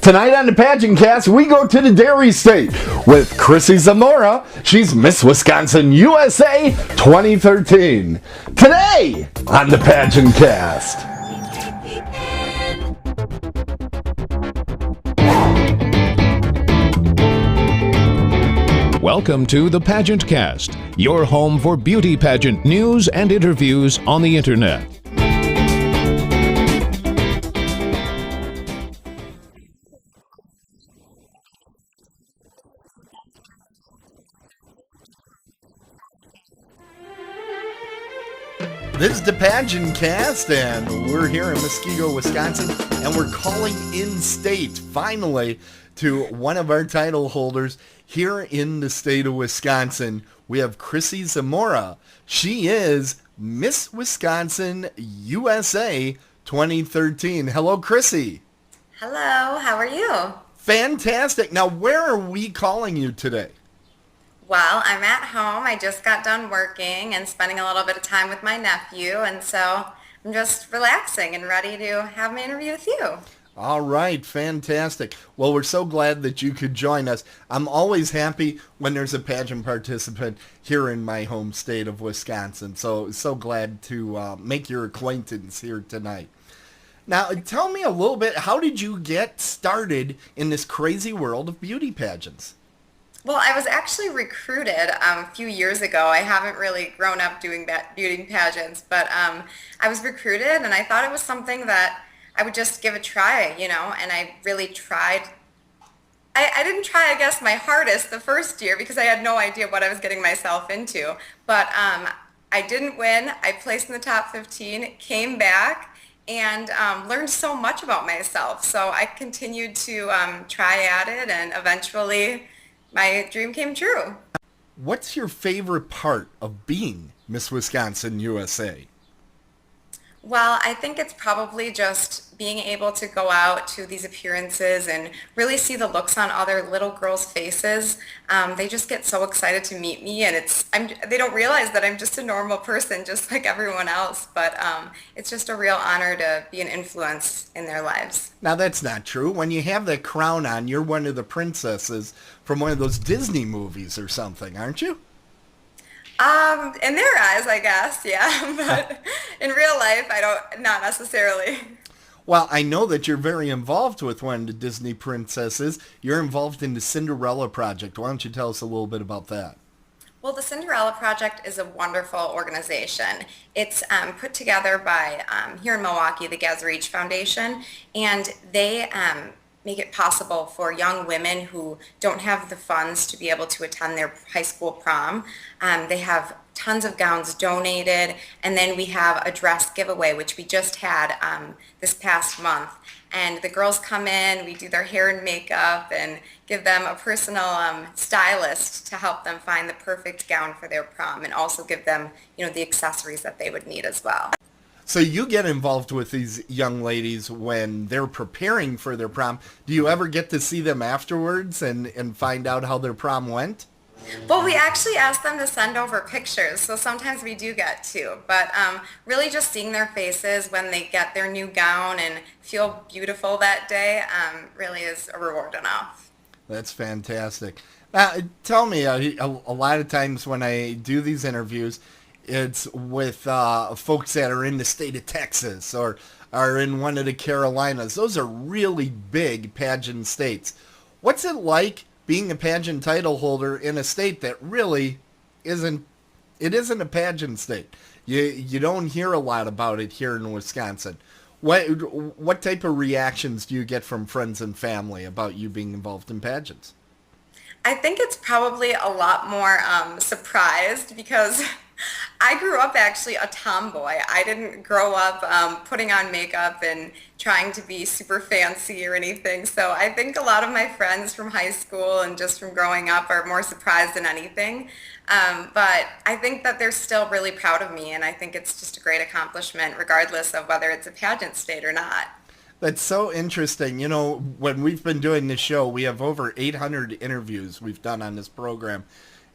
Tonight on the PageantCast, we go to the Dairy State with Chrissy Zamora. She's Miss Wisconsin USA 2013. Today on the PageantCast. Welcome to the PageantCast, your home for beauty pageant news and interviews on the internet. This is the PageantCast, and we're here in Muskego, Wisconsin, and we're calling in state, finally, to one of our title holders here in the state of Wisconsin. We have Chrissy Zamora. She is Miss Wisconsin USA 2013. Hello, Chrissy. Hello, how are you? Fantastic. Now, where are we calling you today? Well, I'm at home. I just got done working and spending a little bit of time with my nephew, and so I'm just relaxing and ready to have my interview with you. All right, fantastic. Well, we're so glad that you could join us. I'm always happy when there's a pageant participant here in my home state of Wisconsin. So glad to make your acquaintance here tonight. Now, tell me a little bit, how did you get started in this crazy world of beauty pageants? Well, I was actually recruited a few years ago. I haven't really grown up doing beauty pageants, but I was recruited, and I thought it was something that I would just give a try, and I really tried. I didn't try, I guess, my hardest the first year because I had no idea what I was getting myself into, but I didn't win. I placed in the top 15, came back, and learned so much about myself. So I continued to try at it, and eventually my dream came true. What's your favorite part of being Miss Wisconsin USA? Well, I think it's probably just being able to go out to these appearances and really see the looks on other little girls' faces. They just get so excited to meet me, and they don't realize that I'm just a normal person, just like everyone else. But it's just a real honor to be an influence in their lives. Now, that's not true. When you have that crown on, you're one of the princesses from one of those Disney movies or something, aren't you? In their eyes, I guess, yeah. But in real life, not necessarily. Well, I know that you're very involved with one of the Disney princesses. You're involved in the Cinderella Project. Why don't you tell us a little bit about that? Well, the Cinderella Project is a wonderful organization. It's put together by, here in Milwaukee, the Gaz-Reach Foundation, and they make it possible for young women who don't have the funds to be able to attend their high school prom. They have tons of gowns donated, and then we have a dress giveaway, which we just had this past month. And the girls come in, we do their hair and makeup, and give them a personal stylist to help them find the perfect gown for their prom, and also give them, the accessories that they would need as well. So you get involved with these young ladies when they're preparing for their prom. Do you ever get to see them afterwards and find out how their prom went? Well, we actually ask them to send over pictures, so sometimes we do get to. But really just seeing their faces when they get their new gown and feel beautiful that day really is a reward enough. That's fantastic. Now, tell me, a lot of times when I do these interviews, it's with folks that are in the state of Texas or are in one of the Carolinas. Those are really big pageant states. What's it like being a pageant title holder in a state that really isn't a pageant state? You don't hear a lot about it here in Wisconsin. What type of reactions do you get from friends and family about you being involved in pageants? I think it's probably a lot more surprised because I grew up actually a tomboy. I didn't grow up putting on makeup and trying to be super fancy or anything. So I think a lot of my friends from high school and just from growing up are more surprised than anything. But I think that they're still really proud of me, and I think it's just a great accomplishment regardless of whether it's a pageant state or not. That's so interesting. When we've been doing this show, we have over 800 interviews we've done on this program.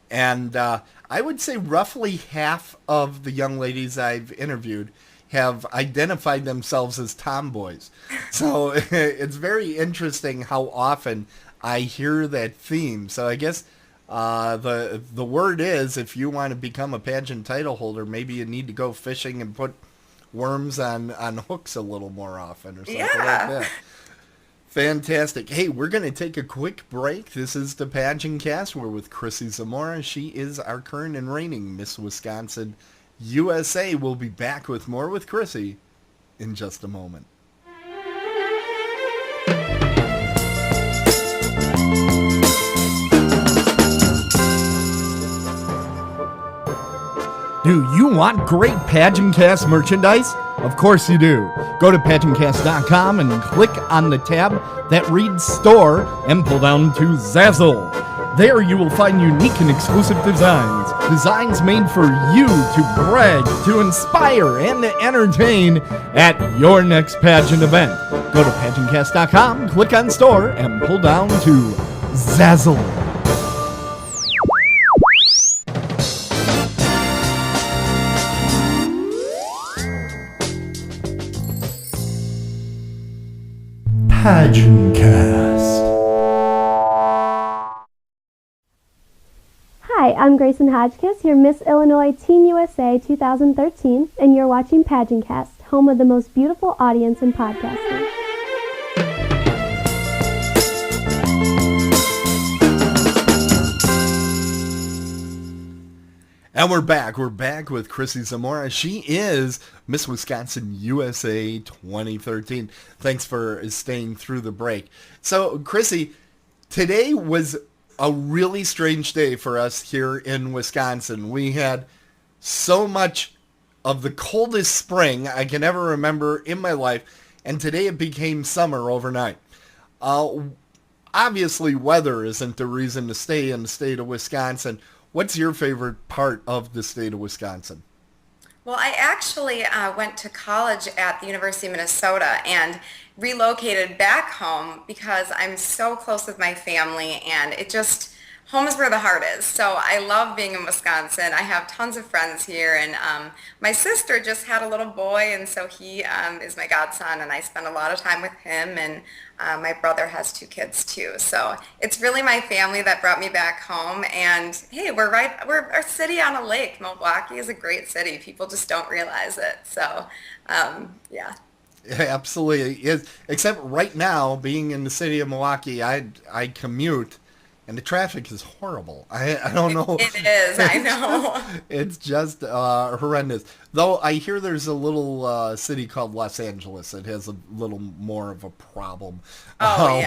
And I would say roughly half of the young ladies I've interviewed have identified themselves as tomboys. So it's very interesting how often I hear that theme. So I guess the word is, if you want to become a pageant title holder, maybe you need to go fishing and put worms on hooks a little more often or something like that. Fantastic. Hey, we're going to take a quick break. This is the PageantCast. We're with Chrissy Zamora. She is our current and reigning Miss Wisconsin USA. We'll be back with more with Chrissy in just a moment. Do you want great PageantCast merchandise? Of course you do. Go to PageantCast.com and click on the tab that reads Store and pull down to Zazzle. There you will find unique and exclusive designs. Designs made for you to brag, to inspire, and to entertain at your next pageant event. Go to PageantCast.com, click on Store, and pull down to Zazzle. PageantCast. Hi, I'm Grayson Hodgkiss, your Miss Illinois Teen USA 2013, and you're watching PageantCast, home of the most beautiful audience in podcasting. And we're back. We're back with Chrissy Zamora. She is Miss Wisconsin USA 2013. Thanks for staying through the break. So, Chrissy, today was a really strange day for us here in Wisconsin. We had so much of the coldest spring I can ever remember in my life, and today it became summer overnight. Obviously, weather isn't the reason to stay in the state of Wisconsin. What's your favorite part of the state of Wisconsin? Well, I actually went to college at the University of Minnesota and relocated back home because I'm so close with my family, and home is where the heart is. So I love being in Wisconsin. I have tons of friends here, and my sister just had a little boy, and so he is my godson, and I spend a lot of time with him, and my brother has 2 kids too. So it's really my family that brought me back home, and hey, we're a city on a lake. Milwaukee is a great city. People just don't realize it. So yeah. Yeah, absolutely is. Except right now, being in the city of Milwaukee, I commute, and the traffic is horrible. I don't know. It is, I know. It's just horrendous. Though I hear there's a little city called Los Angeles that has a little more of a problem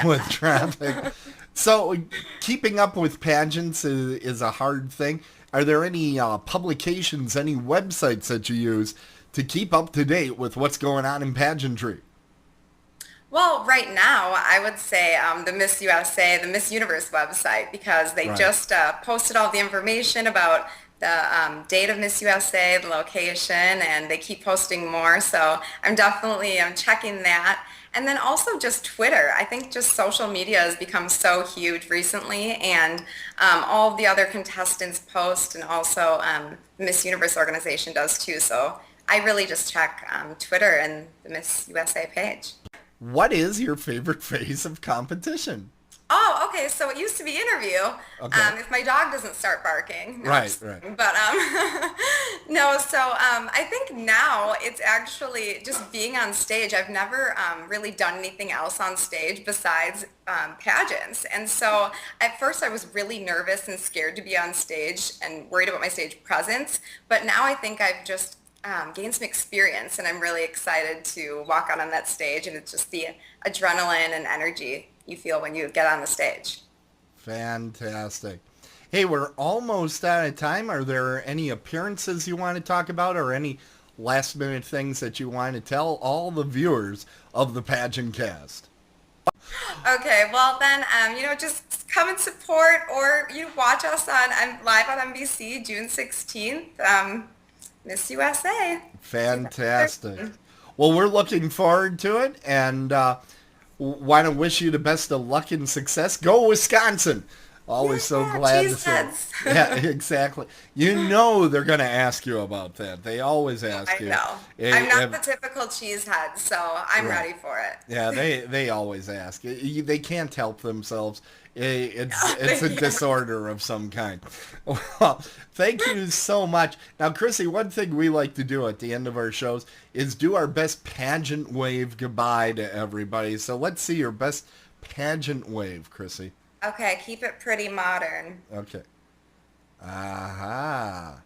with traffic. So keeping up with pageants is a hard thing. Are there any publications, any websites that you use to keep up to date with what's going on in pageantry? Well, right now, I would say the Miss USA, the Miss Universe website, because they just posted all the information about the date of Miss USA, the location, and they keep posting more. So I'm definitely checking that. And then also just Twitter. I think just social media has become so huge recently, and all of the other contestants post, and also the Miss Universe organization does too. So I really just check Twitter and the Miss USA page. What is your favorite phase of competition? Oh, okay. So it used to be interview. Okay. If my dog doesn't start barking. No, Right. But no. So I think now it's actually just being on stage. I've never really done anything else on stage besides pageants. And so at first I was really nervous and scared to be on stage and worried about my stage presence. But now I think I've just gained some experience, and I'm really excited to walk out on that stage, and it's just the adrenaline and energy you feel when you get on the stage. Fantastic. Hey, we're almost out of time. Are there any appearances you want to talk about, or any last minute things that you want to tell all the viewers of the PageantCast? Okay, well then, just come and support, or you watch us live on NBC June 16th. Miss USA. Fantastic. Well, we're looking forward to it, and want to wish you the best of luck and success. Go Wisconsin. Always so Yeah, glad to cheese see. heads. Yeah, exactly. You know they're going to ask you about that. They always ask I you. know. I'm not the typical cheese head, so I'm ready for it. Yeah, they always ask. They can't help themselves. It's a Yeah. disorder of some kind. Well, thank you so much. Now, Chrissy, one thing we like to do at the end of our shows is do our best pageant wave goodbye to everybody. So let's see your best pageant wave, Chrissy. Okay, keep it pretty modern. Okay. Aha.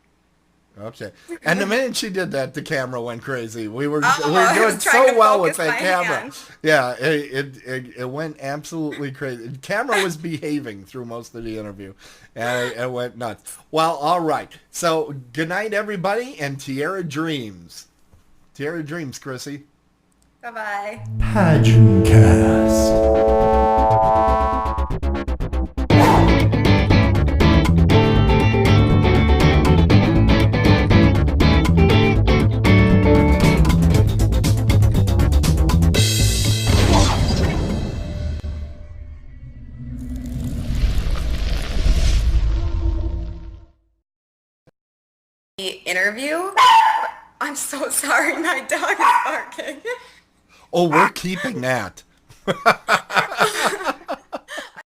Okay. And the minute she did that, the camera went crazy. We were I doing was trying so to well with focus that my camera. hand. Yeah, it went absolutely crazy. The camera was behaving through most of the interview, and it went nuts. Well, all right. So good night, everybody, and Tierra Dreams. Tierra Dreams, Chrissy. Bye-bye. PageantCast. The interview? I'm so sorry, my dog is barking. Oh, we're keeping that.